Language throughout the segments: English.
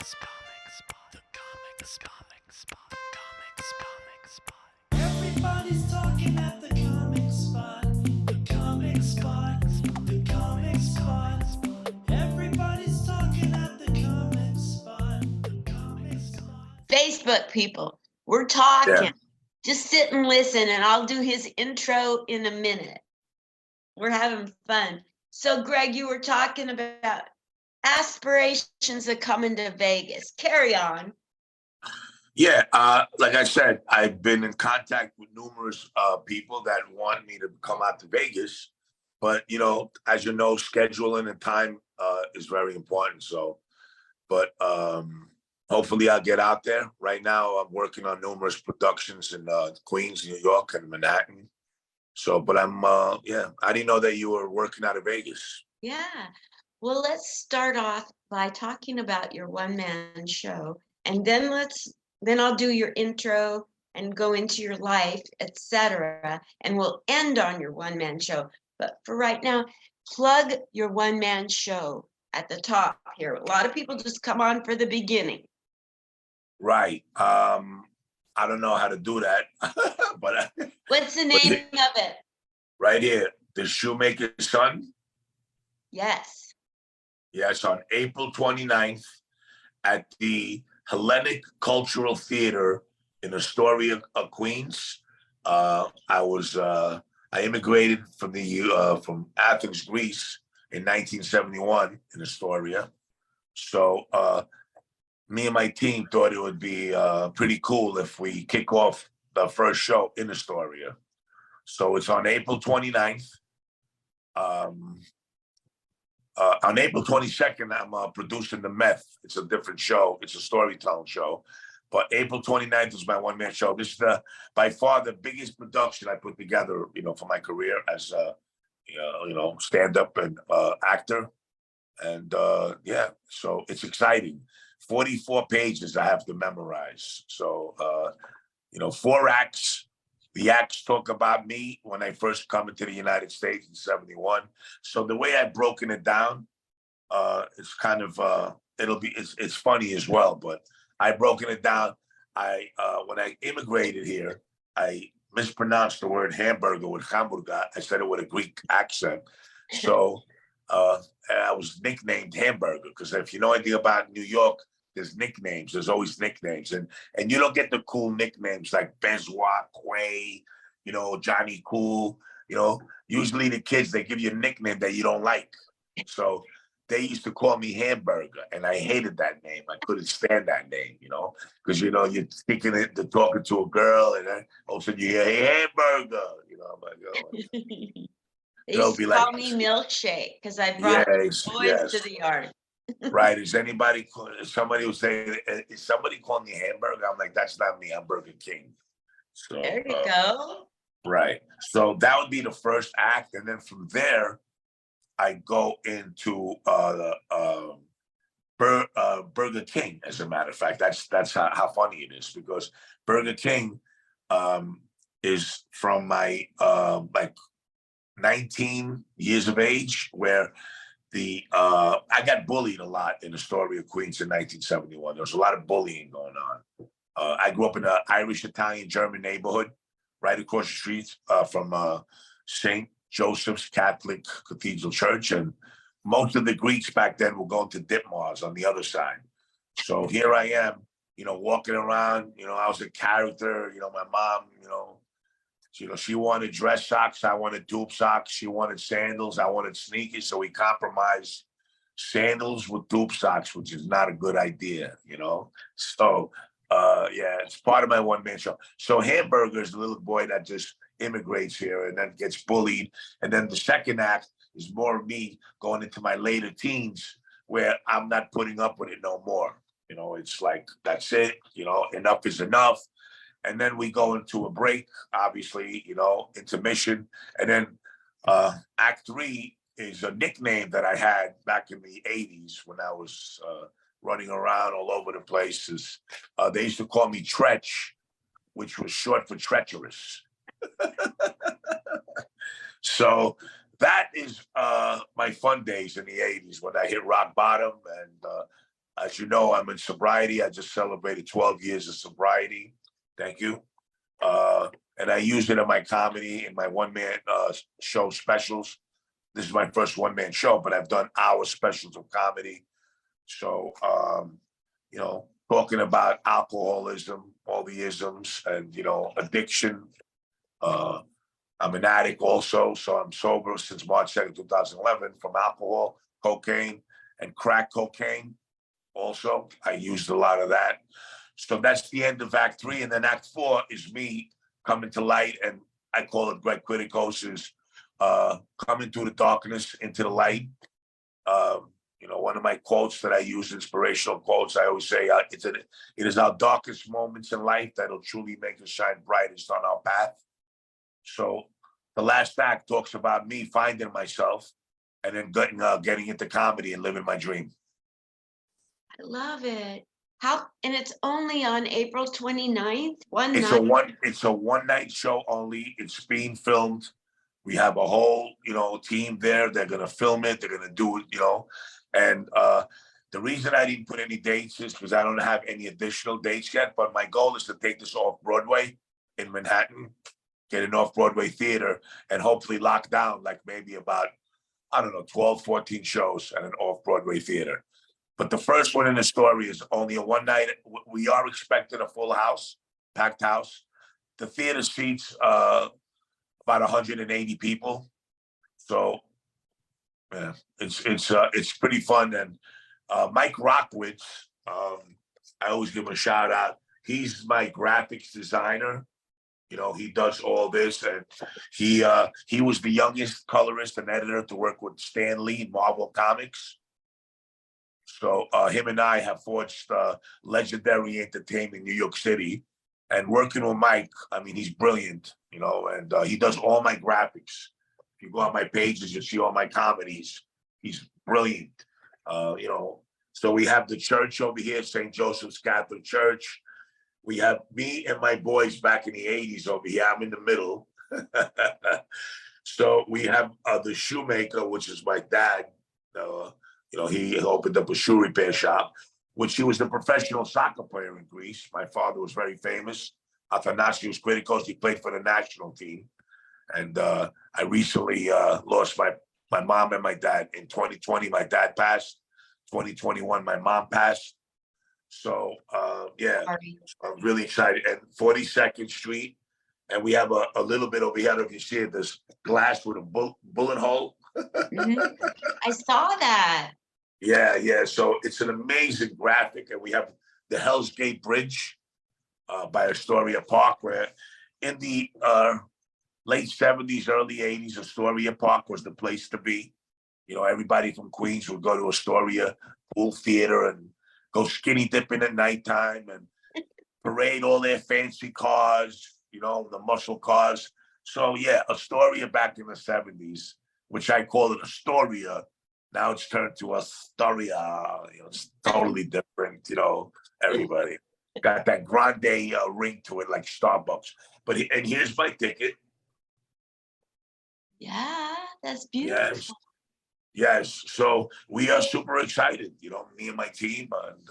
Everybody's talking at the comic spot. The comic spot. The comic spot. Everybody's talking at the comic spot. The comic spot. Facebook people, we're talking. Yeah. Just sit and listen, and I'll do his intro in a minute. We're having fun. So, Greg, you were talking about aspirations of coming to Vegas. Carry on. Yeah, like I said, I've been in contact with numerous people that want me to come out to Vegas, but as you know, scheduling and time is very important. So, but hopefully I'll get out there. Right now, I'm working on numerous productions in Queens, New York, and Manhattan. So, but I didn't know that you were working out of Vegas. Yeah. Well, let's start off by talking about your one-man show, and then I'll do your intro and go into your life, etc. And we'll end on your one-man show. But for right now, plug your one-man show at the top here. A lot of people just come on for the beginning. Right. I don't know how to do that, but What's the name of it? Right here, The Shoemaker's Son. Yes. Yes, on April 29th at the Hellenic Cultural Theater in Astoria, Queens. I immigrated from Athens, Greece in 1971 in Astoria. So me and my team thought it would be pretty cool if we kick off the first show in Astoria. So it's on April 29th. On April 22nd, I'm producing The Meth. It's a different show. It's a storytelling show. But April 29th is my one-man show. This is by far the biggest production I put together, for my career as a, stand-up and actor. And so it's exciting. 44 pages I have to memorize. So, 4 acts. The acts talk about me when I first come into the United States in 71. So the way I've broken it down, it's kind of, it's funny as well, but I've broken it down. When I immigrated here, I mispronounced the word hamburger with hamburger. I said it with a Greek accent. So I was nicknamed Hamburger because if you know anything about New York, there's nicknames. There's always nicknames, and you don't get the cool nicknames like Benoit, Quay, Johnny Cool. Usually the kids, they give you a nickname that you don't like. So they used to call me Hamburger, and I hated that name. I couldn't stand that name, because you're thinking it, they're talking to a girl, and then all of a sudden you hear, "Hey, Hamburger," I'm like, oh. They used to call me Milkshake because I brought boys to the yard. Right. Somebody will say, is somebody calling me Hamburger? I'm like, that's not me. I'm Burger King. So there you go. Right. So that would be the first act. And then from there, I go into Burger King, as a matter of fact. That's how funny it is, because Burger King is from my 19 years of age, where I got bullied a lot in Astoria, Queens in 1971. There was a lot of bullying going on. I grew up in an Irish, Italian, German neighborhood right across the street from St. Joseph's Catholic Cathedral Church. And most of the Greeks back then were going to Ditmars on the other side. So here I am, walking around, I was a character, my mom, she wanted dress socks. I wanted dupe socks. She wanted sandals. I wanted sneakers. So we compromised sandals with dupe socks, which is not a good idea, So, it's part of my one-man show. So Hamburger is the little boy that just immigrates here and then gets bullied. And then the second act is more of me going into my later teens, where I'm not putting up with it no more. It's like, that's it. Enough is enough. And then we go into a break, obviously, intermission. And then Act 3 is a nickname that I had back in the 80s when I was running around all over the places. They used to call me Tretch, which was short for treacherous. So that is my fun days in the 80s when I hit rock bottom, and As you know, I'm in sobriety. I just celebrated 12 years of sobriety. Thank you. And I use it in my comedy, in my one-man show specials. This is my first one-man show, but I've done hour specials of comedy. So, you know, talking about alcoholism, all the isms, and, you know, addiction. I'm an addict also, so I'm sober since March 2nd, 2011 from alcohol, cocaine, and crack cocaine. Also, I used a lot of that. So that's the end of Act 3. And then Act 4 is me coming to light, and I call it Greg Kritikos is coming through the darkness into the light. You know, one of my quotes that I use, inspirational quotes, I always say, it is our darkest moments in life that'll truly make us shine brightest on our path. So the last act talks about me finding myself and then getting into comedy and living my dream. I love it. How, and it's only on April 29th, one It's night. a one night show only. It's being filmed. We have a whole, you know, team there. They're gonna film it. They're gonna do it, you know. And the reason I didn't put any dates is because I don't have any additional dates yet. But my goal is to take this off Broadway in Manhattan, get an off Broadway theater, and hopefully lock down like maybe about, I don't know, 12, 14 shows at an off Broadway theater. But the first one in the story is only a one night. We are expecting a full house, packed house. The theater seats about 180 people. So yeah, it's pretty fun. And Mike Rockwitz, I always give him a shout out. He's my graphics designer. You know, he does all this, and he was the youngest colorist and editor to work with Stan Lee in Marvel Comics. So him and I have forged legendary entertainment in New York City. And working with Mike, I mean, he's brilliant, you know, and he does all my graphics. If you go on my pages, you see all my comedies. He's brilliant, you know. So we have the church over here, St. Joseph's Catholic Church. We have me and my boys back in the 80s over here. I'm in the middle. So we have the shoemaker, which is my dad. You know, he opened up a shoe repair shop, which he was a professional soccer player in Greece. My father was very famous. Athanasios Kritikos, he played for the national team. And I recently lost my mom and my dad. In 2020, my dad passed. 2021, my mom passed. So yeah, I'm really excited. And 42nd Street, and we have a little bit over here. If you see it, this glass with a bullet hole. I saw that. Yeah. So it's an amazing graphic, and we have the Hell's Gate Bridge by Astoria Park, where in the late 70s, early 80s, Astoria Park was the place to be. You know, everybody from Queens would go to Astoria Pool Theater and go skinny dipping at nighttime and parade all their fancy cars, you know, the muscle cars. So yeah, Astoria back in the 70s, which I call it Astoria. Now it's turned to Astoria. You know, it's totally different, you know, everybody. Got that grande ring to it, like Starbucks. And here's my ticket. Yeah, that's beautiful. Yes. So we are super excited, you know, me and my team. And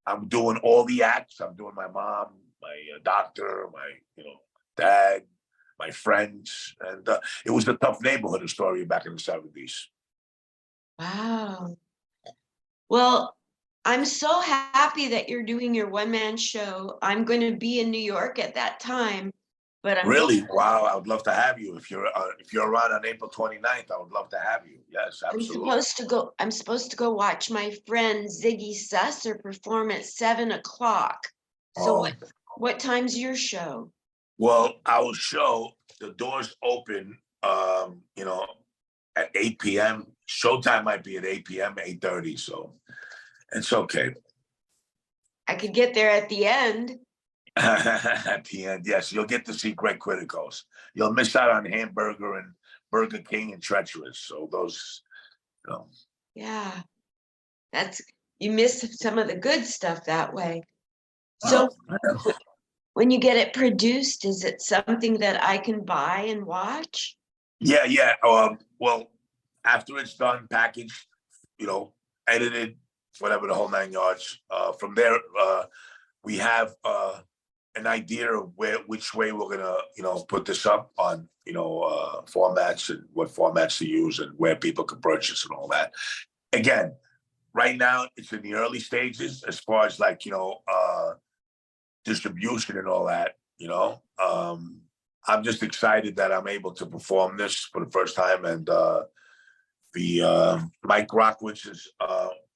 I'm doing all the acts. I'm doing my mom, my doctor, my, you know, dad, my friends. And it was a tough neighborhood, Astoria, back in the 70s. Wow. Well, I'm so happy that you're doing your one-man show. I'm going to be in New York at that time, but I'm Really? Wow. I would love to have you. If you're around on April 29th, I would love to have you. Yes, absolutely. I'm supposed to go watch my friend Ziggy Susser perform at 7 o'clock. So what time's your show? Well, our show, the doors open, you know, at 8 p.m. Showtime might be at 8 p.m., 8:30. So it's okay. I could get there at the end. At the end, yes, you'll get to see Greg Kritikos. You'll miss out on Hamburger and Burger King and Treacherous. So those, you know. Yeah, you miss some of the good stuff that way. So when you get it produced, is it something that I can buy and watch? Yeah. Well, after it's done, packaged, you know, edited, whatever, the whole 9 yards. From there, we have an idea of which way we're gonna, put this up on, formats and what formats to use and where people can purchase and all that. Again, right now it's in the early stages as far as like, distribution and all that, I'm just excited that I'm able to perform this for the first time. And the Mike Rockwitz is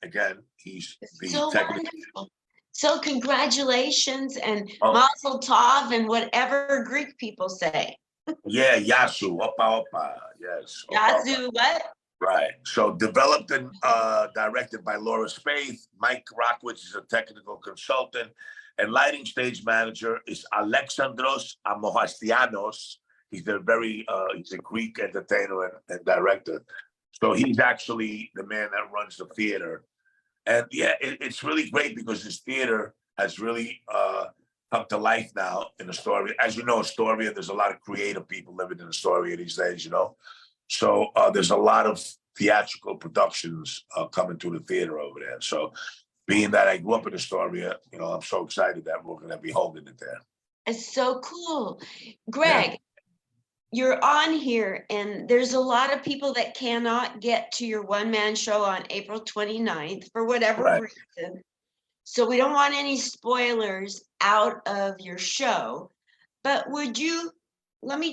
again, he's the So technical. wonderful. So congratulations and Oh. Mazel Tov and whatever Greek people say. Yeah, Yasu, Opa Opa, yes. Opa, Opa. Yazoo, what? Right. So developed and directed by Laura Spaeth. Mike Rockwitz is a technical consultant, and lighting stage manager is Alexandros Amohastianos. He's he's a Greek entertainer and director. So he's actually the man that runs the theater. And yeah, it's really great because this theater has really come to life now in Astoria. As you know, Astoria, there's a lot of creative people living in Astoria these days, So there's a lot of theatrical productions coming to the theater over there. So being that I grew up in Astoria, I'm so excited that we're going to be holding it there. It's so cool. Greg, you're on here and there's a lot of people that cannot get to your one-man show on April 29th for whatever reason. So we don't want any spoilers out of your show, but would you, let me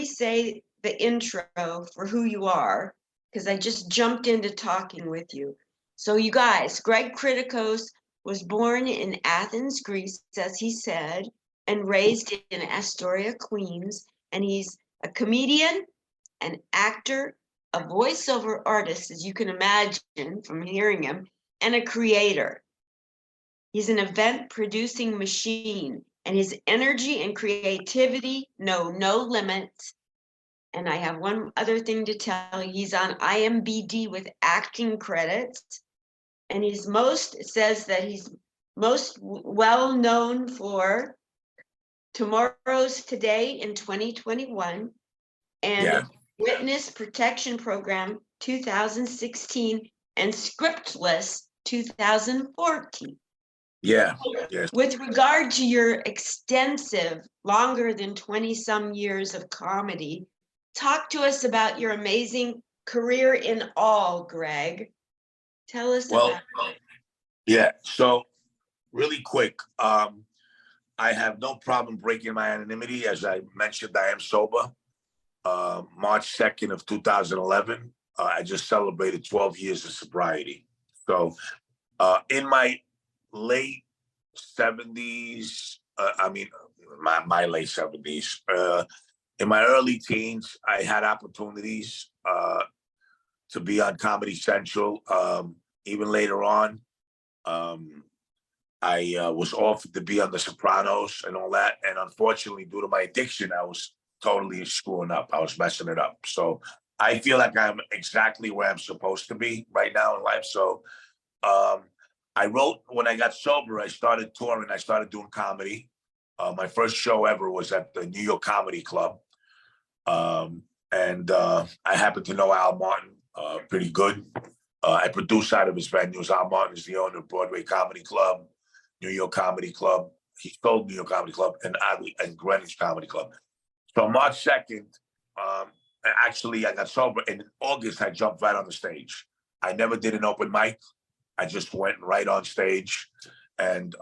say the intro for who you are, because I just jumped into talking with you. So you guys, Greg Kritikos was born in Athens, Greece, as he said, and raised in Astoria, Queens. And he's a comedian, an actor, a voiceover artist, as you can imagine from hearing him, and a creator. He's an event producing machine, and his energy and creativity know no limits. And I have one other thing to tell you. He's on IMDb with acting credits. And it says that he's most well known for Tomorrow's Today in 2021 and Witness Protection Program 2016 and Scriptless 2014. Yeah. Yes. With regard to your extensive, longer than 20 some years of comedy, talk to us about your amazing career in all, Greg. Tell us about it. Yeah. So really quick, I have no problem breaking my anonymity. As I mentioned, I am sober. March 2nd of 2011, I just celebrated 12 years of sobriety. So in my late 70s, my late 70s, in my early teens, I had opportunities to be on Comedy Central. Even later on, I was offered to be on The Sopranos and all that. And unfortunately, due to my addiction, I was totally screwing up. I was messing it up. So I feel like I'm exactly where I'm supposed to be right now in life. So I wrote, when I got sober, I started touring. I started doing comedy. My first show ever was at the New York Comedy Club. And I happen to know Al Martin pretty good. I produce out of his venues. Al Martin is the owner of Broadway Comedy Club, New York Comedy Club. He sold New York Comedy Club and Greenwich Comedy Club. So March 2nd, actually I got sober. In August, I jumped right on the stage. I never did an open mic. I just went right on stage. And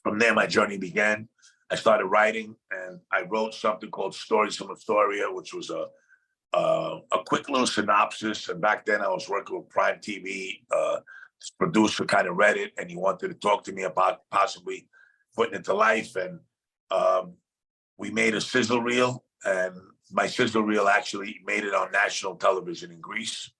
from there, my journey began. I started writing, and I wrote something called Stories from Astoria, which was a quick little synopsis. And back then I was working with Prime TV. This producer kind of read it and he wanted to talk to me about possibly putting it to life. And we made a sizzle reel, and my sizzle reel actually made it on national television in Greece.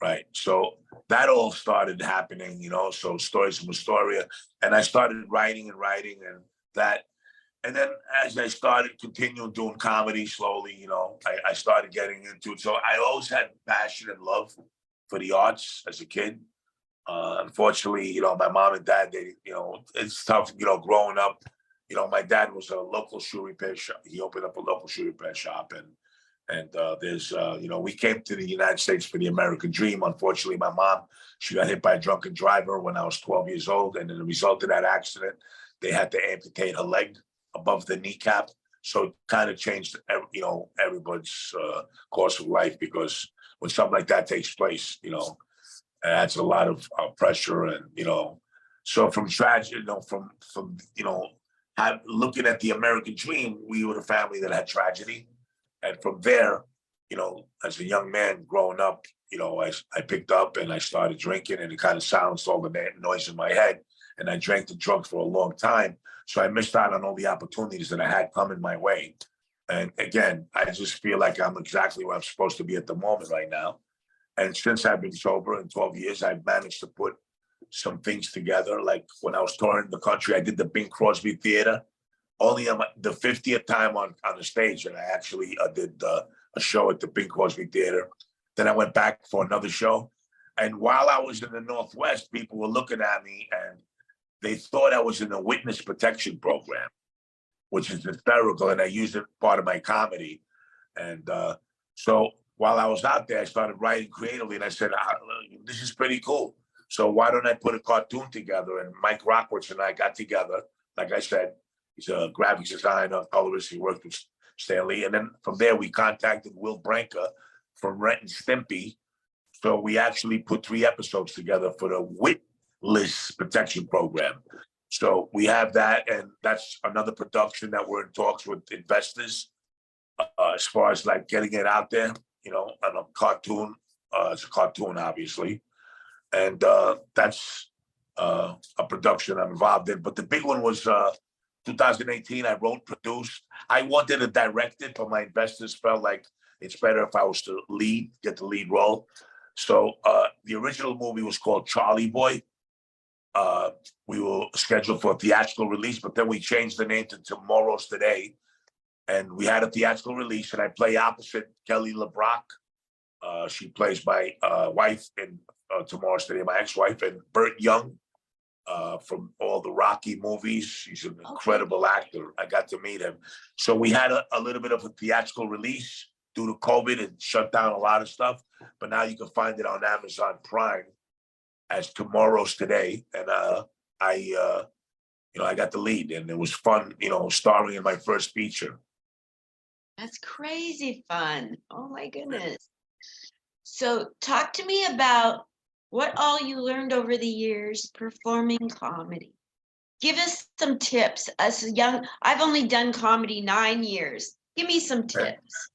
Right. So that all started happening, so Stories from Astoria. And I started writing and that. And then as I started continuing doing comedy slowly, I started getting into it. So I always had passion and love for the arts as a kid. Unfortunately, my mom and dad, it's tough, growing up. My dad was a local shoe repair shop. He opened up a local shoe repair shop. And there's, we came to the United States for the American dream. Unfortunately, my mom, she got hit by a drunken driver when I was 12 years old. And as a result of that accident, they had to amputate her leg above the kneecap. So it kind of changed, everybody's course of life, because when something like that takes place, it adds a lot of pressure. And, so from tragedy, looking at the American dream, we were the family that had tragedy. And from there, as a young man growing up, I picked up and I started drinking, and it kind of silenced all the noise in my head. And I drank the drugs for a long time. So I missed out on all the opportunities that I had coming my way. And again, I just feel like I'm exactly where I'm supposed to be at the moment right now. And since I've been sober in 12 years, I've managed to put some things together. Like when I was touring the country, I did the Bing Crosby Theater, only on the 50th time on the stage. And I actually did a show at the Bing Crosby Theater. Then I went back for another show. And while I was in the Northwest, people were looking at me and they thought I was in the witness protection program, which is hysterical. And I used it part of my comedy. And so while I was out there, I started writing creatively, and I said, this is pretty cool. So why don't I put a cartoon together? And Mike Rockwitz and I got together. Like I said, he's a graphics designer, colorist. He worked with Stan Lee. And then from there, we contacted Will Branca from Rent and Stimpy. So we actually put 3 episodes together for the Witless Protection Program. So we have that, and that's another production that we're in talks with investors as far as like getting it out there, on a cartoon. It's a cartoon, obviously. And that's a production I'm involved in. But the big one was 2018. I wrote, produced. I wanted to direct it, but my investors felt like it's better if I was to get the lead role. So the original movie was called Charlie Boy. We were scheduled for a theatrical release, but then we changed the name to Tomorrow's Today. And we had a theatrical release, and I play opposite Kelly LeBrock. She plays my wife in Tomorrow's Today, my ex-wife, and Burt Young from all the Rocky movies. He's an incredible actor. I got to meet him. So we had a little bit of a theatrical release due to COVID. It shut down a lot of stuff, but now you can find it on Amazon Prime as Tomorrow's Today. And I got the lead, and it was fun, starring in my first feature. That's crazy fun. Oh my goodness. So talk to me about what all you learned over the years performing comedy. Give us some tips. I've only done comedy 9 years. Give me some tips.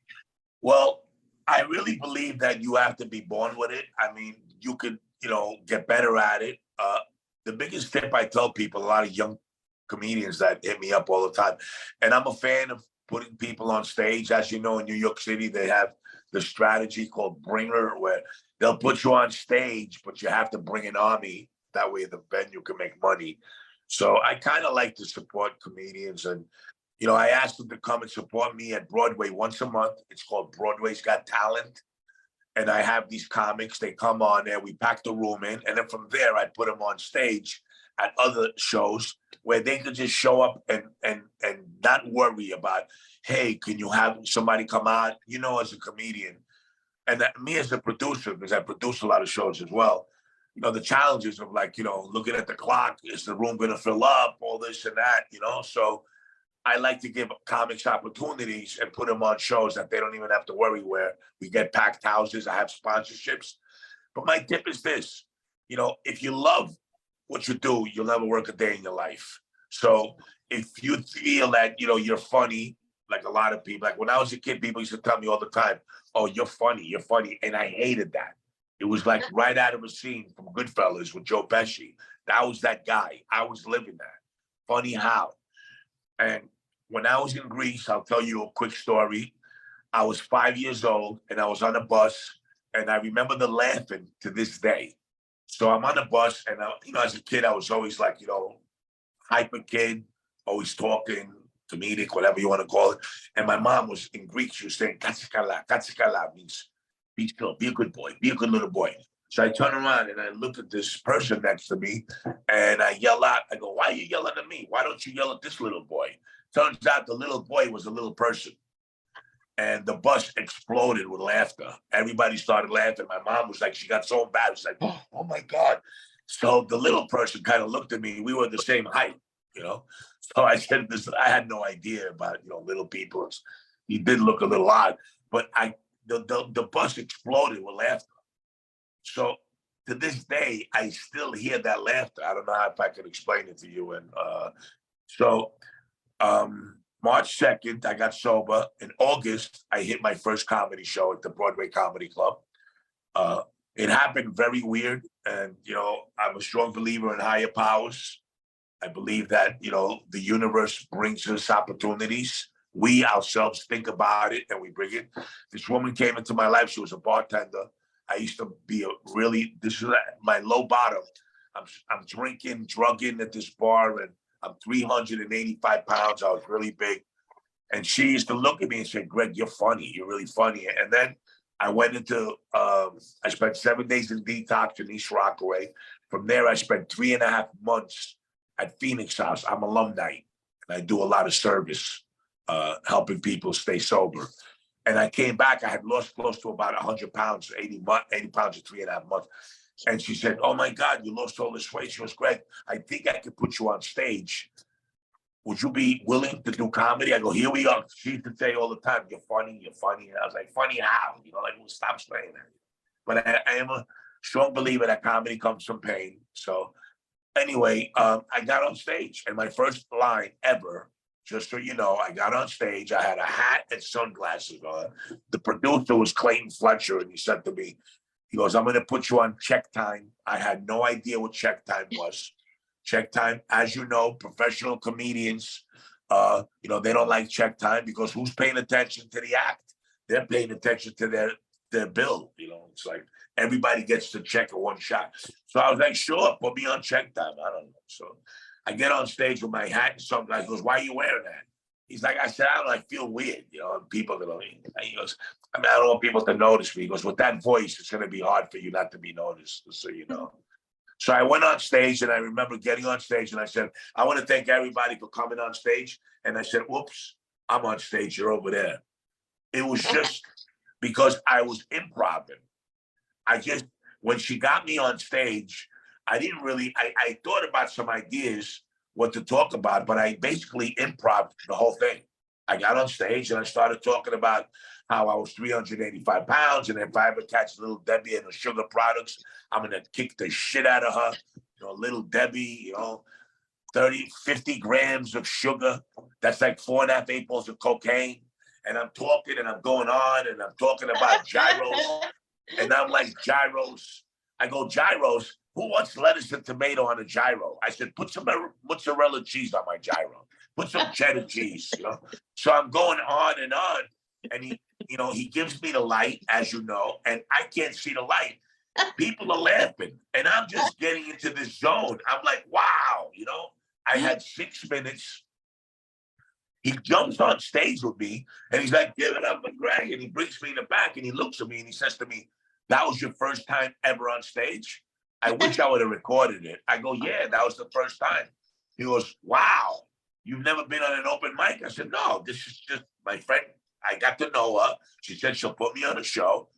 Well, I really believe that you have to be born with it. I mean, you could, get better at it. The biggest tip I tell people, a lot of young comedians that hit me up all the time, and I'm a fan of putting people on stage. As you know, in New York City, they have the strategy called Bringer, where they'll put you on stage, but you have to bring an army. That way the venue can make money. So I kind of like to support comedians. And, I asked them to come and support me at Broadway once a month. It's called Broadway's Got Talent. And I have these comics, they come on there, we pack the room in. And then from there, I put them on stage at other shows where they could just show up and not worry about, hey, can you have somebody come out? As a comedian, and me as a producer, because I produce a lot of shows as well, the challenges of looking at the clock, is the room going to fill up, all this and that, So I like to give comics opportunities and put them on shows that they don't even have to worry, where we get packed houses. I have sponsorships. But my tip is this, if you love what you do, you'll never work a day in your life. So if you feel that, you're funny, like a lot of people, like when I was a kid, people used to tell me all the time, oh, you're funny. And I hated that. It was like right out of a scene from Goodfellas with Joe Pesci. That was that guy. I was living that. Funny how? And when I was in Greece, I'll tell you a quick story. I was 5 years old and I was on a bus, and I remember the laughing to this day. So I'm on the bus, and as a kid, I was always like, hyper kid, always talking, comedic, whatever you want to call it. And my mom was in Greek. She was saying, katsikala means be still, be a good boy, be a good little boy. So I turn around and I look at this person next to me, and I yell out, I go, why are you yelling at me? Why don't you yell at this little boy? Turns out the little boy was a little person. and the bus exploded with laughter. Everybody started laughing. My mom was like, she got so embarrassed, like, oh my God. So the little person kind of looked at me. We were the same height, you know? So I said this, I had no idea about, little people. He did look a little odd, but the bus exploded with laughter. So to this day, I still hear that laughter. I don't know if I can explain it to you. And so March 2nd, I got sober. In August, I hit my first comedy show at the Broadway Comedy Club. It happened very weird. And, I'm a strong believer in higher powers. I believe that, the universe brings us opportunities. We ourselves think about it and we bring it. This woman came into my life. She was a bartender. I used to be this is my low bottom. I'm drinking, drugging at this bar, and I'm 385 pounds. I was really big. And she used to look at me and say, Greg, you're funny. You're really funny. And then I went into, I spent 7 days in detox in East Rockaway. From there, I spent 3.5 months at Phoenix House. I'm alumni, and I do a lot of service, helping people stay sober. And I came back, I had lost close to about 100 pounds, 80 pounds in 3.5 months. And she said, oh my God, you lost all this weight. She goes, Greg, I think I could put you on stage. Would you be willing to do comedy? I go, here we go. She used to say all the time, you're funny, you're funny. And I was like, funny how? Well, stop saying that. But I am a strong believer that comedy comes from pain. So anyway, I got on stage, and my first line ever, just so you know, I got on stage. I had a hat and sunglasses on. The producer was Clayton Fletcher, and he said to me, he goes, I'm going to put you on check time. I had no idea what check time was. Check time, as you know, professional comedians, they don't like check time because who's paying attention to the act? They're paying attention to their bill. It's like everybody gets to check in one shot. So I was like, sure, put me on check time. I don't know. So I get on stage with my hat and sunglasses. He goes, why are you wearing that? He's like, I said, I don't know, I feel weird, and people are going, he goes, I don't want people to notice me. He goes, with that voice, it's going to be hard for you not to be noticed, so you know. So I went on stage, and I remember getting on stage, and I said, I want to thank everybody for coming on stage. And I said, whoops, I'm on stage, you're over there. It was just because I was improvising. When she got me on stage, I didn't really, I thought about some ideas, what to talk about, but I basically improv the whole thing. I got on stage and I started talking about how I was 385 pounds, and if I ever catch Little Debbie and the sugar products, I'm gonna kick the shit out of her. Little Debbie, 50 grams of sugar. That's like 4.5 8 balls of cocaine. And I'm talking and I'm going on and I'm talking about gyros. And I'm like, gyros. I go, gyros? Who wants lettuce and tomato on a gyro? I said, put some mozzarella cheese on my gyro. Put some cheddar cheese, So I'm going on, and he gives me the light, as you know, and I can't see the light. People are laughing, and I'm just getting into this zone. I'm like, wow, I had 6 minutes. He jumps on stage with me, and he's like, give it up for Greg, and he brings me in the back, and he looks at me, and he says to me, that was your first time ever on stage? I wish I would have recorded it. I go, yeah, that was the first time. He goes, wow, you've never been on an open mic? I said, no, this is just my friend. I got to know her. She said she'll put me on a show.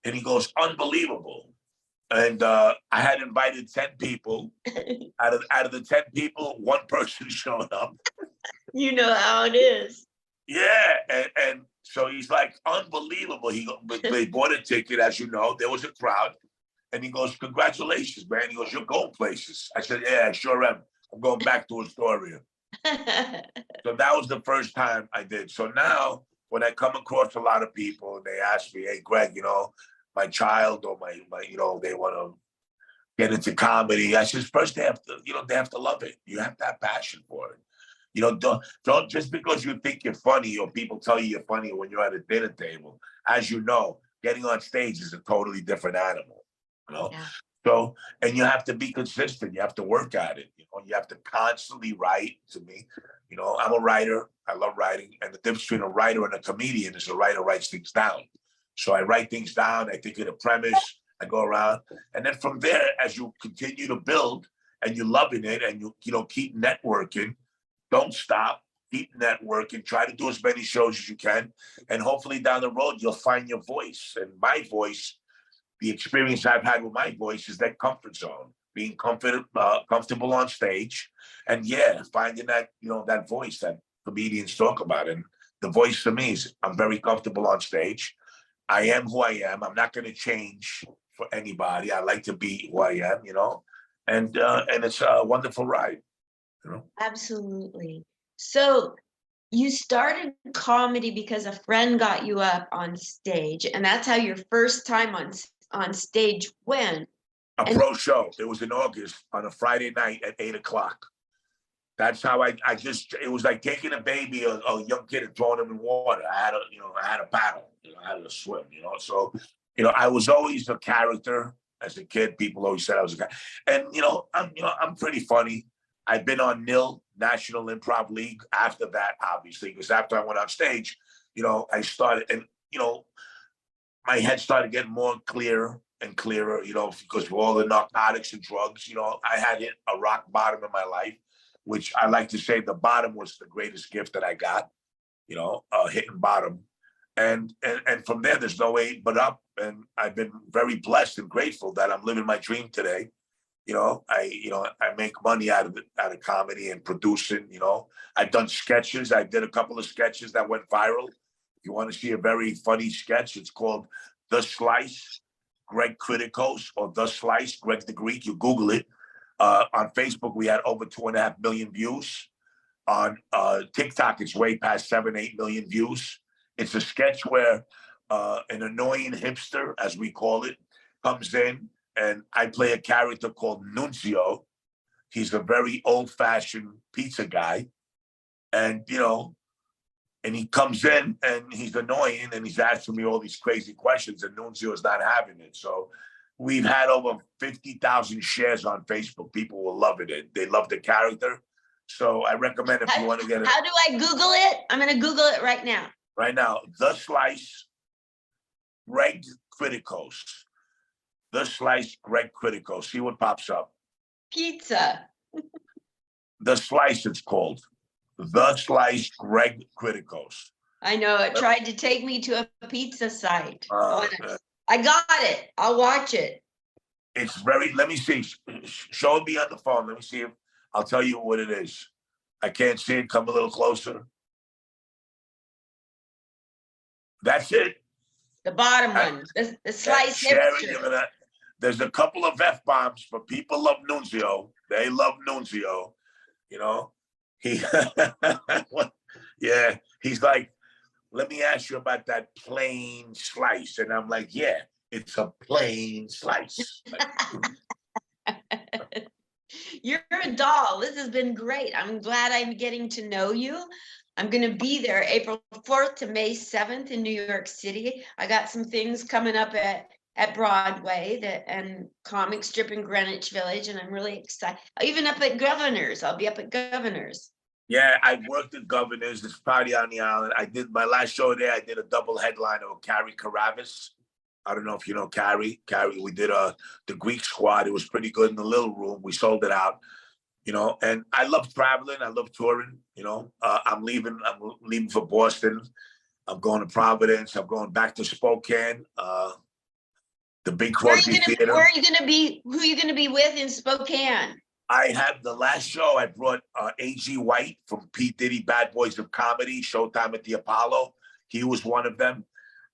And he goes, unbelievable. And I had invited 10 people. Out of the 10 people, one person showed up. You know how it is. Yeah, and so he's like, unbelievable. They bought a ticket, as you know. There was a crowd. And he goes, congratulations, man. He goes, you're going places. I said, yeah, I sure am. I'm going back to Astoria. So that was the first time I did. So now when I come across a lot of people and they ask me, hey, Greg, my child or my they want to get into comedy. I said, first they have to love it. You have to have passion for it. Don't just because you think you're funny or people tell you you're funny when you're at a dinner table. As you know, getting on stage is a totally different animal. Yeah. So, and you have to be consistent. You have to work at it. You have to constantly write. To me, I'm a writer. I love writing. And the difference between a writer and a comedian is a writer writes things down. So I write things down. I think of the premise. I go around. And then from there, as you continue to build and you're loving it and you keep networking, don't stop. keep networking, try to do as many shows as you can, and hopefully down the road you'll find your voice. And my voice, the experience I've had with my voice is that comfort zone, being comfortable on stage, and yeah, finding that that voice that comedians talk about. And the voice for me is I'm very comfortable on stage. I am who I am. I'm not going to change for anybody. I like to be who I am, and it's a wonderful ride. Absolutely. So you started comedy because a friend got you up on stage, and that's how your first time on stage went. A pro show. It was in August on a Friday night at 8 o'clock. That's how it was like taking a baby, a young kid, and throwing him in water. I had a paddle, I had to swim, So, I was always a character as a kid. People always said I was a guy, and I'm pretty funny. I've been on NIL, National Improv League. After that, obviously, because after I went on stage, I started, and my head started getting more clearer and clearer, because of all the narcotics and drugs. I had hit a rock bottom in my life, which I like to say the bottom was the greatest gift that I got, hitting bottom. And from there, there's no way but up. And I've been very blessed and grateful that I'm living my dream today. I make money out of comedy and producing. I've done sketches. I did a couple of sketches that went viral. If you want to see a very funny sketch, it's called The Slice, Greg Kritikos, or The Slice, Greg the Greek. You Google it. On Facebook, we had over 2.5 million views. On TikTok, it's way past 7-8 million views. It's a sketch where an annoying hipster, as we call it, comes in, and I play a character called Nunzio. He's a very old-fashioned pizza guy, and and he comes in and he's annoying and he's asking me all these crazy questions, and Nunzio is not having it. So we've had over 50,000 shares on Facebook. People will love it. They love the character. So I recommend if you want to get it. How do I Google it? I'm going to Google it right now. Right now, The Slice, Greg Kritikos. The Slice, Greg Kritikos. See what pops up. Pizza. The Slice, it's called. The Slice, Greg Kritikos. I know, it tried to take me to a pizza site. I got it. I'll watch it. It's very, let me see. Show me on the phone. Let me see if I'll tell you what it is. I can't see it. Come a little closer. That's it. The bottom one. The slice hipster. There's a couple of F-bombs, but people love Nunzio. They love Nunzio. He, yeah, he's like, let me ask you about that plain slice. And I'm like, yeah, it's a plain slice. You're a doll. This has been great. I'm glad I'm getting to know you. I'm going to be there April 4th to May 7th in New York City. I got some things coming up at Broadway and Comic Strip in Greenwich Village, and I'm really excited. Even up at Governor's. I'll be up at Governor's. Yeah, I worked at Governor's. It's party on the island. I did my last show there. I did a double headliner with Carrie Carabas. I don't know if you know Carrie. We did the Greek Squad. It was pretty good in the little room. We sold it out, and I love traveling. I love touring. I'm leaving for Boston. I'm going to Providence. I'm going back to Spokane, the Big Crosby Theater. Where are you going to be? Who are you going to be with in Spokane? I had the last show. I brought A.G. White from P. Diddy Bad Boys of Comedy, Showtime at the Apollo. He was one of them.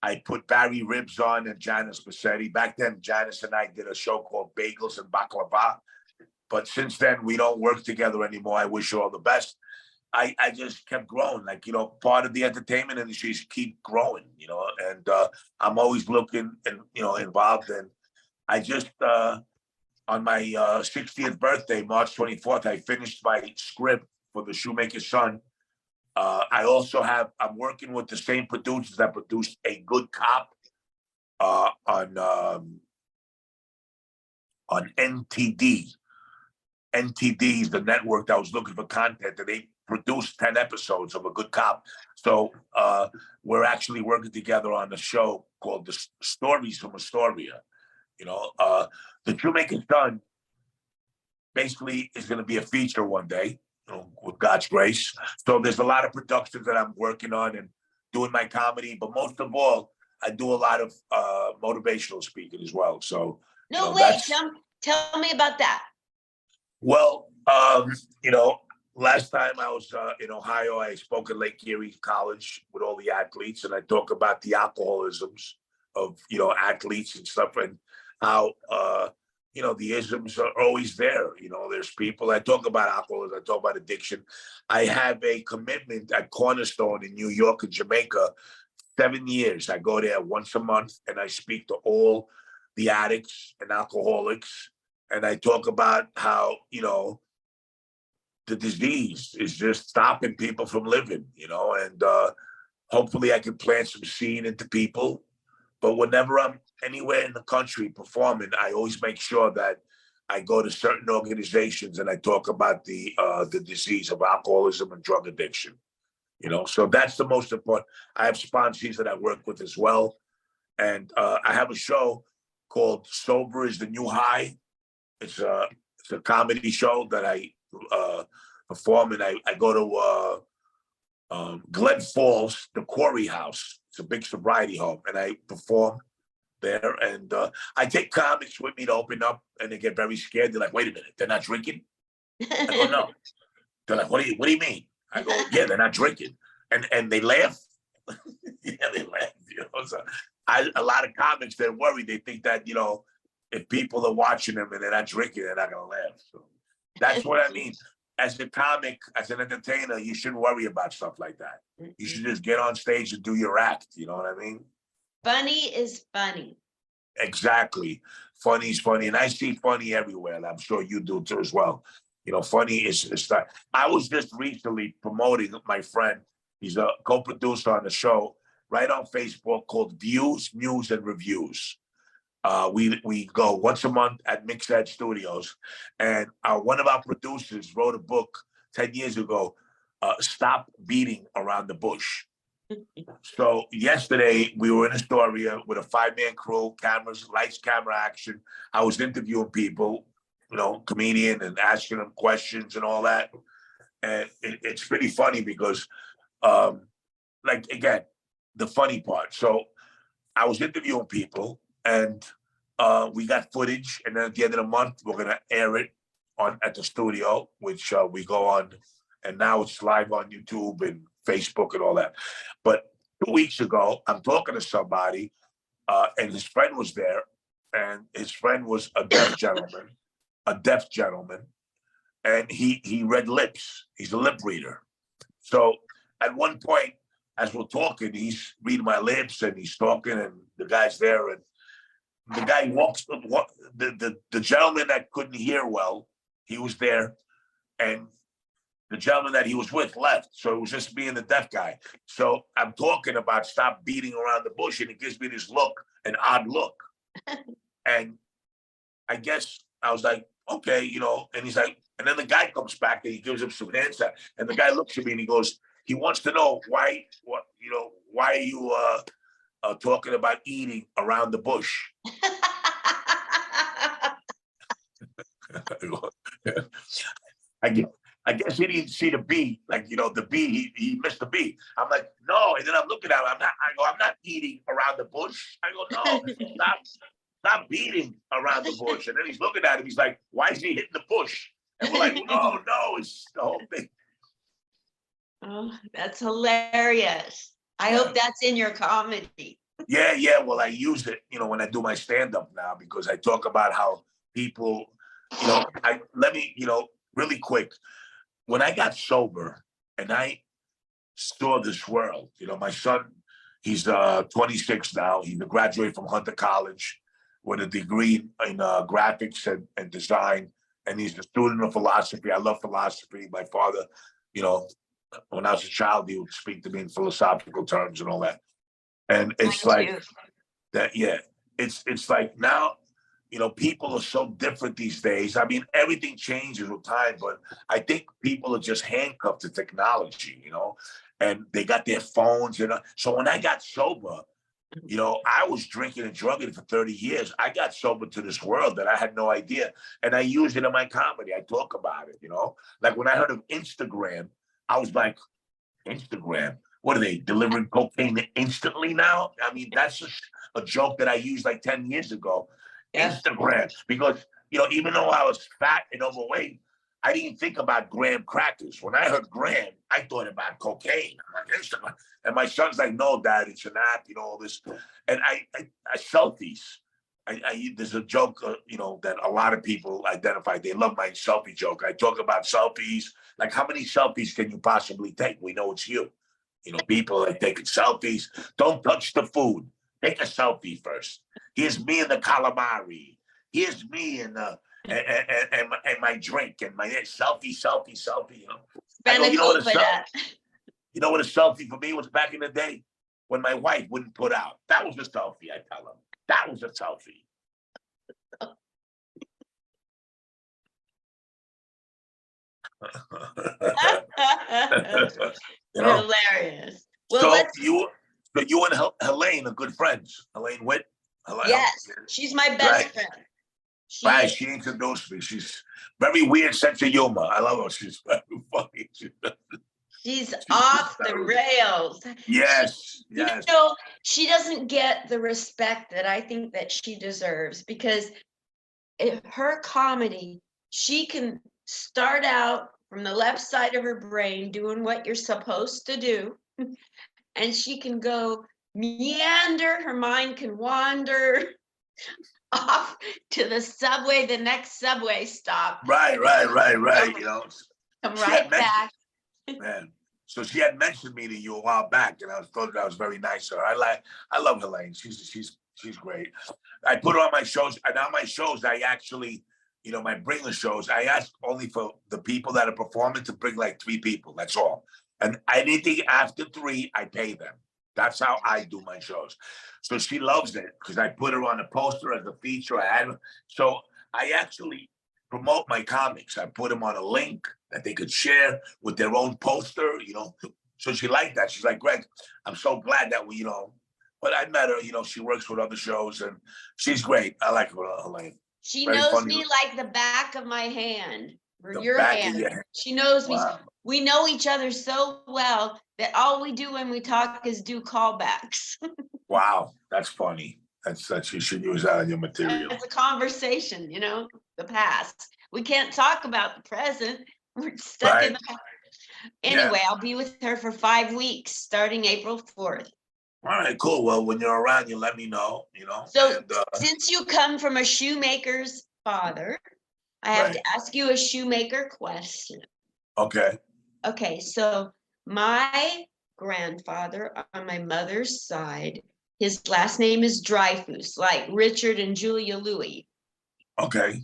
I put Barry Ribs on and Janice Bassetti. Back then, Janice and I did a show called Bagels and Baklava. But since then, we don't work together anymore. I wish you all the best. I just kept growing. Part of the entertainment industry is keep growing, and I'm always looking and, involved. And I just, on my 60th birthday, March 24th, I finished my script for The Shoemaker's Son. I'm working with the same producers that produced A Good Cop on NTD. NTD is the network that was looking for content, and they produced 10 episodes of A Good Cop. So we're actually working together on a show called The Stories from Astoria. The Shoemaker's Son basically is going to be a feature one day. with God's grace. So there's a lot of productions that I'm working on and doing my comedy, but most of all, I do a lot of motivational speaking as well. So No, wait, that's tell me about that. well, last time I was in Ohio, I spoke at Lake Erie College with all the athletes, and I talk about the alcoholisms of athletes and stuff, and how the isms are always there. There's people. I talk about alcoholism. I talk about addiction. I have a commitment at Cornerstone in New York and Jamaica. 7 years. I go there once a month, and I speak to all the addicts and alcoholics, and I talk about how the disease is just stopping people from living, and hopefully I can plant some seed into people. But whenever I'm anywhere in the country performing, I always make sure that I go to certain organizations and I talk about the disease of alcoholism and drug addiction. So that's the most important. I have sponsors that I work with as well, and I have a show called "Sober is the New High." It's a comedy show that I perform, and I go to Glen Falls, the Quarry House. It's a big sobriety home, and I perform there. And I take comics with me to open up, and they get very scared. They're like, "Wait a minute, they're not drinking?" I go, "No." They're like, "What do you mean?" I go, "Yeah, they're not drinking," and they laugh. Yeah, they laugh. So a lot of comics, they're worried. They think that if people are watching them and they're not drinking, they're not gonna laugh. So that's what I mean. As a comic, as an entertainer, you shouldn't worry about stuff like that. You should just get on stage and do your act. You know what I mean? Funny is funny. Exactly. Funny is funny, and I see funny everywhere. And I'm sure you do too as well. Funny is stuff. I was just recently promoting my friend. He's a co-producer on the show right on Facebook called Views, News, and Reviews. We go once a month at Mixed Studios, and one of our producers wrote a book 10 years ago, Stop Beating Around the Bush. So yesterday we were in Astoria with a 5-man crew, cameras, lights, camera, action. I was interviewing people, comedian, and asking them questions and all that. And it's pretty funny because, again, the funny part. So I was interviewing people, and we got footage, and then at the end of the month, we're gonna air it at the studio, which we go on, and now it's live on YouTube and Facebook and all that. But 2 weeks ago, I'm talking to somebody, and his friend was there, and his friend was a deaf gentleman, and he read lips. He's a lip reader. So at one point, as we're talking, he's reading my lips, and he's talking, and the guy's there, and the guy walks, the gentleman that couldn't hear well, he was there, and the gentleman that he was with left. So it was just me and the deaf guy. So I'm talking about stop beating around the bush, and he gives me this look, an odd look. And I guess I was like, okay, and he's like, and then the guy comes back and he gives him some answer. And the guy looks at me and he goes, he wants to know why are you talking about eating around the bush? I guess he didn't see the B, the B, he missed the B. I'm like, no, and then I'm looking at him, I'm not eating around the bush. I go, no, stop beating around the bush. And then he's looking at him, he's like, why is he hitting the bush? And we're like, no, it's the whole thing. Oh, that's hilarious. I hope that's in your comedy. Yeah. Well, I use it, when I do my stand-up now, because I talk about how people, really quick, when I got sober and I saw this world, my son, he's 26 now. He's a graduate from Hunter College with a degree in graphics and design. And he's a student of philosophy. I love philosophy. My father, when I was a child, he would speak to me in philosophical terms and all that. And it's like that, yeah. It's like now, people are so different these days. I mean, everything changes with time, but I think people are just handcuffed to technology, and they got their phones, So when I got sober, You know, I was drinking and drugging for 30 years. I got sober to this world that I had no idea. And I use it in my comedy. I talk about it, you know? Like when I heard of Instagram, I was like, Instagram? What are they delivering cocaine instantly now? I mean, that's a joke that I used like 10 years ago. Yeah. Instagram, because, you know, even though I was fat and overweight, I didn't think about graham crackers. When I heard graham, I thought about cocaine. I'm like, Instagram. And my son's like, no, Dad, it's an app, you know, all this. And I selfies. There's a joke, you know, that a lot of people identify. They love my selfie joke. I talk about selfies. Like, how many selfies can you possibly take? We know it's you. You know, people are taking selfies. Don't touch the food. Take a selfie first. Here's me and the calamari. Here's me and the and my drink and my selfie. You know, I go, you know what you know what a selfie for me was back in the day when my wife wouldn't put out. That was a selfie. I tell them that was a selfie. You You're know. hilarious. Well, So let's. you and Helene are good friends. Helene Witt. Yes, she's my best Right. friend. She Right, is. she introduced me. She's very weird sense of humor. I love her. She's very funny. She's off the rails. Yes, You yes. know, she doesn't get the respect that I think that she deserves because her comedy, she can start out from the left side of her brain doing what you're supposed to do, and she can go meander, her mind can wander off to the subway, the next subway stop. Right. You know, Come she right had back. man. So she had mentioned me to you a while back, and I thought that was very nice of her. I love Helene. She's great. I put her on my shows, and on my shows, I actually, you know, my bringer shows, I ask only for the people that are performing to bring like 3 people. That's all. And anything after 3, I pay them. That's how I do my shows. So she loves it because I put her on a poster as a feature. So I actually promote my comics. I put them on a link that they could share with their own poster, you know. So she liked that. She's like, Greg, I'm so glad that we, you know, but I met her, you know, she works with other shows and she's great. I like her, Helene. She Very knows funny. me like the back of my hand or The your back of hand. your hand. She knows me. Wow. We know each other so well that all we do when we talk is do callbacks. Wow. That's funny. That's you should use that in your material. It's a conversation, you know, the past. We can't talk about the present. We're stuck in Right. the past. Yeah. Anyway, I'll be with her for 5 weeks starting April 4th. All right, cool. Well, when you're around, you let me know, you know. So And, since you come from a shoemaker's father, I have right. to ask you a shoemaker question. Okay. Okay, so my grandfather on my mother's side, his last name is Dreyfus, like Richard and Julia Louis, Okay.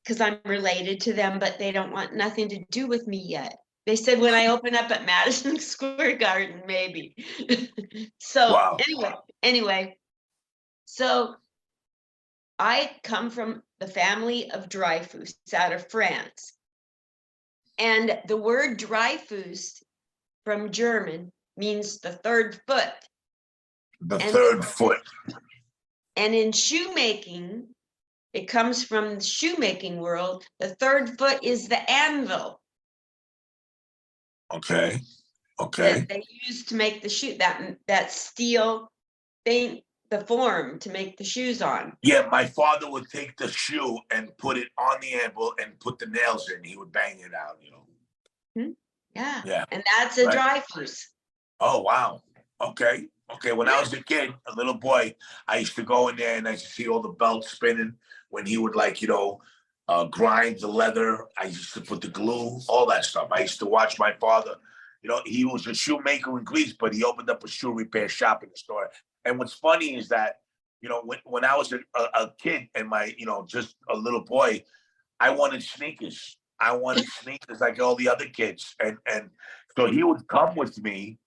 because I'm related to them, but they don't want nothing to do with me yet. They said when I open up at Madison Square Garden, maybe. So Wow. anyway, so I come from the family of Dreyfus out of France. And the word Dreyfus from German means the third foot. The And- third foot. And in shoemaking, it comes from the shoemaking world. The third foot is the anvil Okay. Okay. that they use to make the shoe, that steel thing, the form to make the shoes on. Yeah, my father would take the shoe and put it on the anvil and put the nails in. He would bang it out, you know. Yeah. Yeah. And that's a Right. Dreyfus. Oh, wow. Okay. Okay. When I was a kid, a little boy, I used to go in there and I used to see all the belts spinning when he would, like, you know, grind the leather. I used to put the glue, all that stuff. I used to watch my father. You know, he was a shoemaker in Greece, but he opened up a shoe repair shop in the store. And what's funny is that, you know, when I was a kid and my, you know, just a little boy, I wanted sneakers. I wanted sneakers like all the other kids. And so he would come with me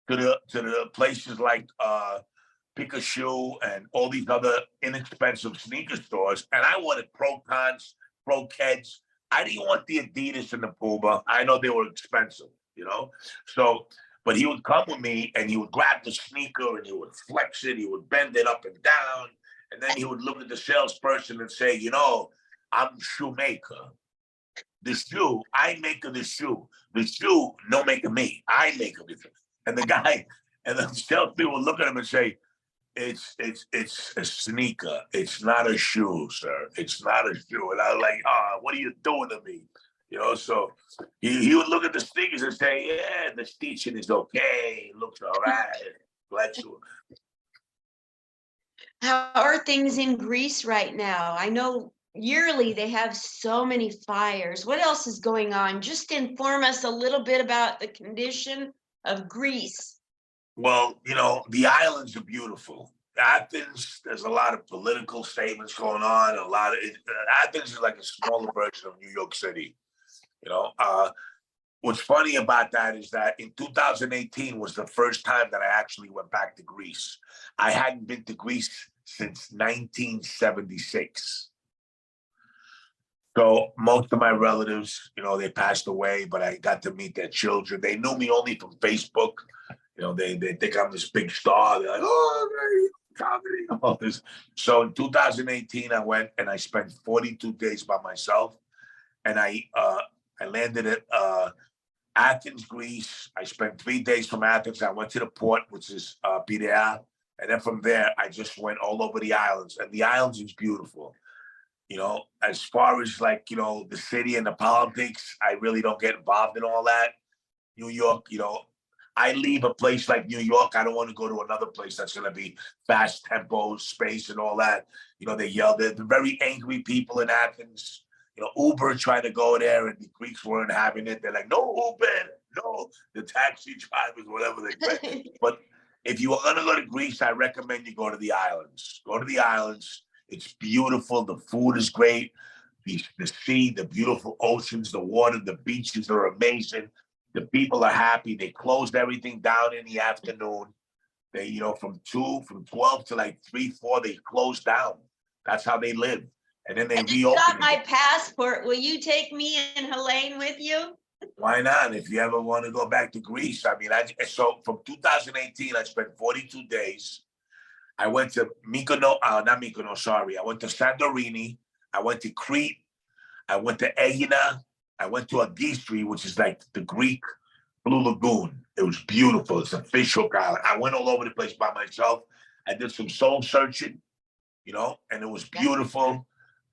to the places like Pick a Shoe and all these other inexpensive sneaker stores. And I wanted Pro Cons, Pro Keds. I didn't want the Adidas and the Puma. I know they were expensive, you know? So, But he would come with me and he would grab the sneaker and he would flex it, he would bend it up and down, and then he would look at the salesperson and say, you know, I'm shoemaker. The shoe, I make the shoe. The shoe, no make of me. I make of it. And the guy, and the salespeople would look at him and say, it's a sneaker. It's not a shoe, sir. It's not a shoe. And I was like, what are you doing to me? You know, so he would look at the sneakers and say, yeah, the stitching is okay. It looks all right. Bless you. How are things in Greece right now? I know yearly they have so many fires. What else is going on? Just inform us a little bit about the condition of Greece. Well, you know, the islands are beautiful. Athens, there's a lot of political statements going on. Athens is like a smaller version of New York City. You know, what's funny about that is that in 2018 was the first time that I actually went back to Greece. I hadn't been to Greece since 1976. So most of my relatives, you know, they passed away, but I got to meet their children. They knew me only from Facebook. You know, they think I'm this big star. They're like, oh, comedy, all this. So in 2018, I went and I spent 42 days by myself, and I landed at Athens, Greece. I spent 3 days from Athens. I went to the port, which is Piraeus, and then from there, I just went all over the islands, and the islands is beautiful. You know, as far as like, you know, the city and the politics, I really don't get involved in all that. New York, you know, I leave a place like New York. I don't want to go to another place that's going to be fast tempo, space, and all that. You know, they yell. They're very angry people in Athens. You know, Uber tried to go there, and the Greeks weren't having it. They're like, no Uber, no. The taxi drivers, whatever they say. But if you are going to go to Greece, I recommend you go to the islands. Go to the islands. It's beautiful. The food is great. The sea, the beautiful oceans, the water, the beaches are amazing. The people are happy. They closed everything down in the afternoon. They, you know, from 12 to like 3, 4, they closed down. That's how they live. And then they reopen. Got my passport. Will you take me and Helene with you? Why not? If you ever want to go back to Greece. I mean, so from 2018, I spent 42 days. I went to Mykonos, not Mykonos, sorry. I went to Santorini. I went to Crete. I went to Aegina. I went to Agistri, which is like the Greek Blue Lagoon. It was beautiful. It's a fish hook island. I went all over the place by myself. I did some soul searching, you know, and it was beautiful.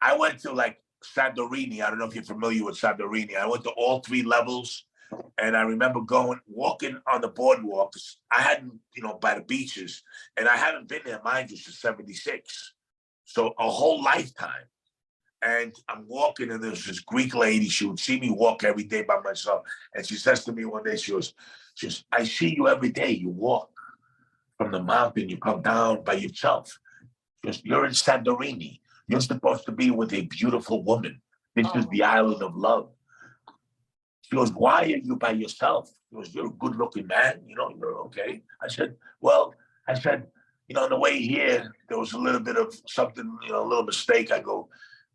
I went to like Santorini. I don't know if you're familiar with Santorini. I went to all 3 levels. And I remember walking on the boardwalk. I hadn't, you know, by the beaches, and I haven't been there, mind you, since 76. So a whole lifetime. And I'm walking, and there's this Greek lady. She would see me walk every day by myself. And she says to me one day, she goes, I see you every day. You walk from the mountain, you come down by yourself. She goes, you're in Santorini. You're supposed to be with a beautiful woman. This is the island of love. She goes, why are you by yourself? She goes, you're a good looking man, you know, you're okay. I said, you know, on the way here, there was a little bit of something, you know, a little mistake. I go,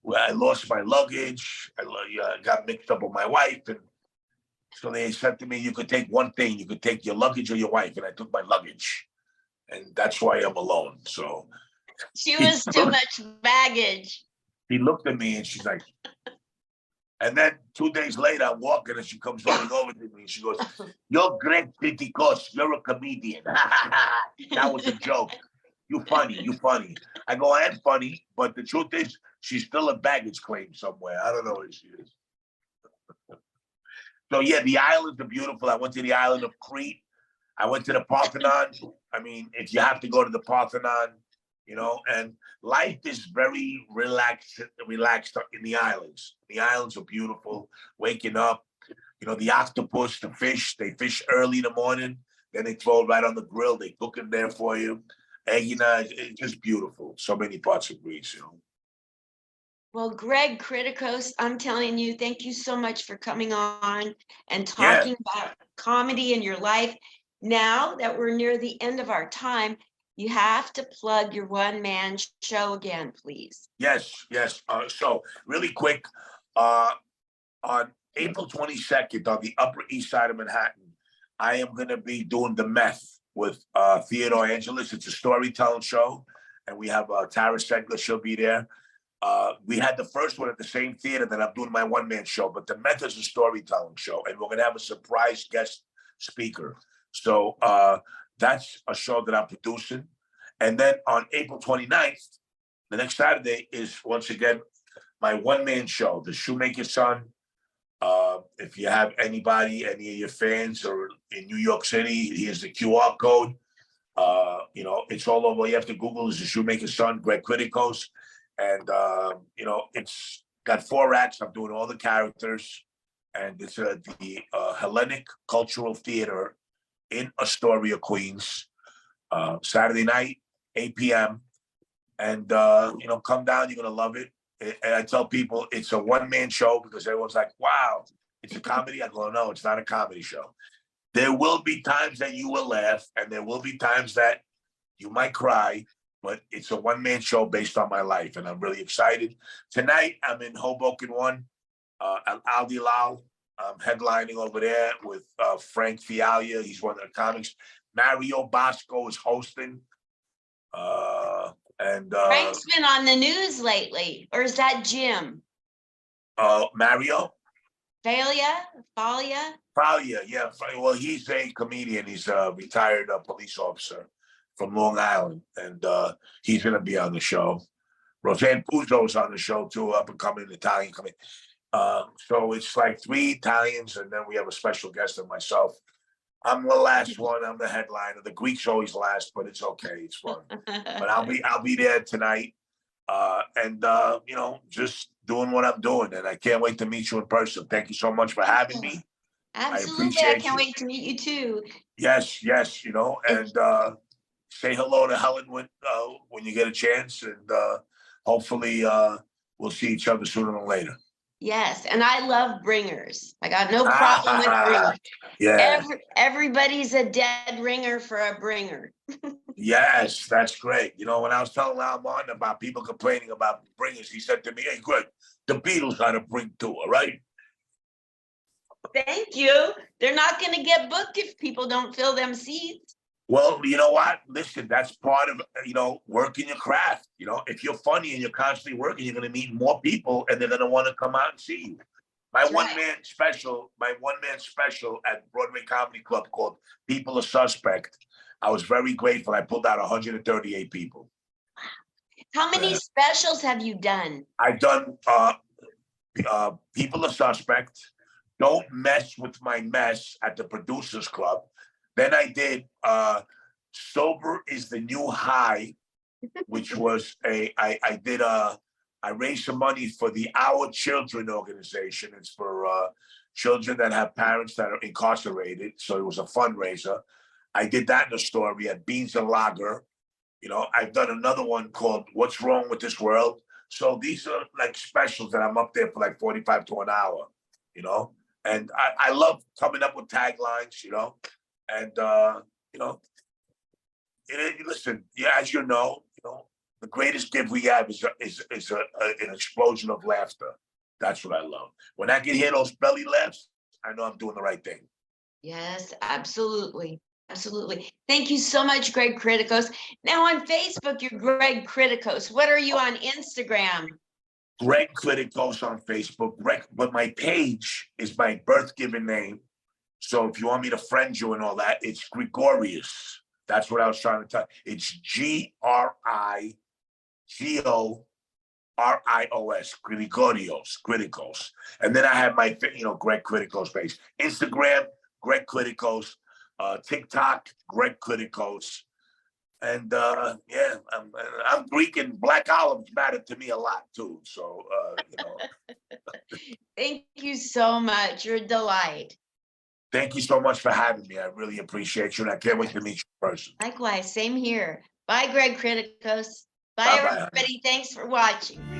well, I lost my luggage. I got mixed up with my wife. And so they said to me, you could take one thing. You could take your luggage or your wife. And I took my luggage. And that's why I'm alone. So she was too much baggage. He looked at me and she's like, and then 2 days later, I'm walking and she comes running over to me. And she goes, you're great, Kritikos. You're a comedian. That was a joke. You funny. I go, I am funny, but the truth is, she's still a baggage claim somewhere. I don't know where she is. So yeah, the islands are beautiful. I went to the island of Crete. I went to the Parthenon. I mean, if you have to go to the Parthenon, you know, and life is very relaxed in the islands. The islands are beautiful. Waking up, you know, the octopus, the fish, they fish early in the morning. Then they throw it right on the grill. They cook it there for you. And, you know, it's just beautiful. So many parts of Greece, you know. Well, Greg Kritikos, I'm telling you, thank you so much for coming on and talking about comedy in your life. Now that we're near the end of our time, you have to plug your one-man show again, please. Yes. So really quick, on April 22nd on the Upper East Side of Manhattan, I am going to be doing The Meth with Theodore Angelis. It's a storytelling show, and we have Tara Segler. She'll be there. We had the first one at the same theater that I'm doing my one-man show, but The Meth is a storytelling show, and we're going to have a surprise guest speaker. So that's a show that I'm producing. And then on April 29th, the next Saturday, is once again my one-man show, The Shoemaker's Son. If you have anybody, any of your fans or in New York City, here's the QR code. You know, it's all over. All you have to Google is The Shoemaker's Son, Greg Kritikos. And, you know, it's got 4 acts. I'm doing all the characters. And it's the Hellenic Cultural Theater in Astoria, Queens. Saturday night, 8 p.m. And, you know, come down. You're going to love it. And I tell people it's a one-man show because everyone's like, wow, it's a comedy. I go, no, it's not a comedy show. There will be times that you will laugh, and there will be times that you might cry, but it's a one-man show based on my life, and I'm really excited. Tonight, I'm in Hoboken 1, at Aldi Lal. I'm headlining over there with Frank Fialia. He's one of the comics. Mario Bosco is hosting. Frank's been on the news lately, or is that Jim? Mario? Falia? Yeah. Well, he's a comedian. He's a retired police officer from Long Island, and he's going to be on the show. Roseanne Puzo's on the show too, up and coming Italian coming. So it's like 3 Italians, and then we have a special guest of myself. I'm the last one. I'm the headliner. The Greeks always last, but it's okay. It's fun. But I'll be there tonight, and you know, just doing what I'm doing, and I can't wait to meet you in person. Thank you so much for having me. Absolutely, I can't wait to meet you too. Yes, you know, and say hello to Helen when you get a chance, and hopefully we'll see each other sooner than later. Yes, and I love bringers. I got no problem with bringers. Yeah. Everybody's a dead ringer for a bringer. Yes, that's great. You know, when I was telling Al Martin about people complaining about bringers, he said to me, hey, Greg, the Beatles had a bring too, all right? Thank you. They're not going to get booked if people don't fill them seats. Well, you know what? Listen, that's part of, you know, working your craft. You know, if you're funny and you're constantly working, you're going to meet more people, and they're going to want to come out and see you. My one-man special at Broadway Comedy Club called People Are Suspect. I was very grateful. I pulled out 138 people. How many specials have you done? I've done People Are Suspect, Don't Mess With My Mess at the Producers Club. Then I did Sober Is the New High, which was I raised some money for the Our Children organization. It's for children that have parents that are incarcerated. So it was a fundraiser. I did that in Astoria at Beans and Lager. You know, I've done another one called What's Wrong With This World. So these are like specials that I'm up there for like 45 to an hour, you know, and I love coming up with taglines, you know, and, you know, listen, yeah, as you know, the greatest gift we have is an explosion of laughter. That's what I love. When I can hear those belly laughs, I know I'm doing the right thing. Yes, absolutely. Absolutely. Thank you so much, Greg Kritikos. Now on Facebook, you're Greg Kritikos. What are you on Instagram? Greg Kritikos on Facebook. But my page is my birth given name. So if you want me to friend you and all that, it's Gregorius. That's what I was trying to tell you. It's Grigorios, Kritikos. And then I have my, Greg Kritikos page. Instagram, Greg Kritikos. TikTok, Greg Kritikos. And yeah, I'm Greek, and black olives matter to me a lot too. So, Thank you so much. You're a delight. Thank you so much for having me. I really appreciate you, and I can't wait to meet you in person. Likewise, same here. Bye, Greg Kritikos. Bye, Bye-bye. everybody. Thanks for watching.